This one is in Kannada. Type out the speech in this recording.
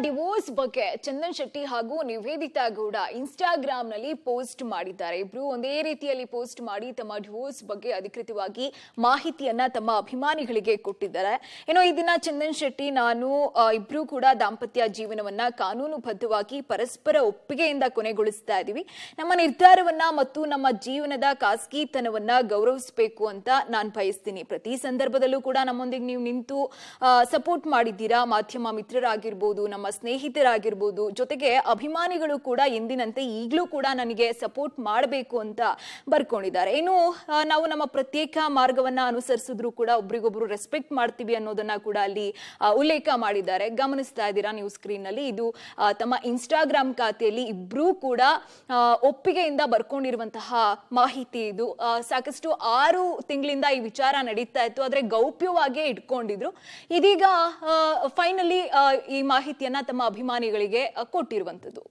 ಡಿವೋರ್ಸ್ ಬಗ್ಗೆ ಚಂದನ್ ಶೆಟ್ಟಿ ಹಾಗೂ ನಿವೇದಿತಾ ಗೌಡ ಇನ್ಸ್ಟಾಗ್ರಾಮ್ ನಲ್ಲಿ ಪೋಸ್ಟ್ ಮಾಡಿದ್ದಾರೆ. ಇಬ್ರು ಒಂದೇ ರೀತಿಯಲ್ಲಿ ಪೋಸ್ಟ್ ಮಾಡಿ ತಮ್ಮ ಡಿವೋರ್ಸ್ ಬಗ್ಗೆ ಅಧಿಕೃತವಾಗಿ ಮಾಹಿತಿಯನ್ನ ತಮ್ಮ ಅಭಿಮಾನಿಗಳಿಗೆ ಕೊಟ್ಟಿದ್ದಾರೆ. ಈ ದಿನ ಚಂದನ್ ಶೆಟ್ಟಿ ನಾನು ಇಬ್ರು ಕೂಡ ದಾಂಪತ್ಯ ಜೀವನವನ್ನ ಕಾನೂನುಬದ್ಧವಾಗಿ ಪರಸ್ಪರ ಒಪ್ಪಿಗೆಯಿಂದ ಕೊನೆಗೊಳಿಸ್ತಾ ಇದೀವಿ. ನಮ್ಮ ನಿರ್ಧಾರವನ್ನ ಮತ್ತು ನಮ್ಮ ಜೀವನದ ಖಾಸಗಿತನವನ್ನ ಗೌರವಿಸಬೇಕು ಅಂತ ನಾನು ಬಯಸ್ತೀನಿ. ಪ್ರತಿ ಸಂದರ್ಭದಲ್ಲೂ ಕೂಡ ನಮ್ಮೊಂದಿಗೆ ನೀವು ನಿಂತು ಸಪೋರ್ಟ್ ಮಾಡಿದ್ದೀರಾ. ಮಾಧ್ಯಮ ಮಿತ್ರರಾಗಿರ್ಬೋದು, ನಮ್ಮ ಸ್ನೇಹಿತರಾಗಿರ್ಬೋದು, ಜೊತೆಗೆ ಅಭಿಮಾನಿಗಳು ಕೂಡ ಎಂದಿನಂತೆ ಈಗಲೂ ಕೂಡ ನನಗೆ ಸಪೋರ್ಟ್ ಮಾಡಬೇಕು ಅಂತ ಬರ್ಕೊಂಡಿದ್ದಾರೆ. ಇನ್ನು ನಾವು ನಮ್ಮ ಪ್ರತ್ಯೇಕ ಮಾರ್ಗವನ್ನ ಅನುಸರಿಸಿದ್ರು ಕೂಡ ಒಬ್ರಿಗೊಬ್ರು ರೆಸ್ಪೆಕ್ಟ್ ಮಾಡ್ತೀವಿ ಅನ್ನೋದನ್ನ ಕೂಡ ಅಲ್ಲಿ ಉಲ್ಲೇಖ ಮಾಡಿದ್ದಾರೆ. ಗಮನಿಸ್ತಾ ಇದ್ದೀರಾ ನೀವು ಸ್ಕ್ರೀನ್ ನಲ್ಲಿ. ಇದು ತಮ್ಮ ಇನ್ಸ್ಟಾಗ್ರಾಮ್ ಖಾತೆಯಲ್ಲಿ ಇಬ್ರು ಕೂಡ ಒಪ್ಪಿಗೆಯಿಂದ ಬರ್ಕೊಂಡಿರುವಂತಹ ಮಾಹಿತಿ. ಇದು ಸಾಕಷ್ಟು 6 ತಿಂಗಳಿಂದ ಈ ವಿಚಾರ ನಡೀತಾ ಇತ್ತು, ಆದ್ರೆ ಗೌಪ್ಯವಾಗಿಯೇ ಇಟ್ಕೊಂಡಿದ್ರು. ಇದೀಗ ಫೈನಲಿ ಈ ಮಾಹಿತಿಯನ್ನ ತಮ್ಮ ಅಭಿಮಾನಿಗಳಿಗೆ ಕೊಟ್ಟಿರುವಂತದ್ದು.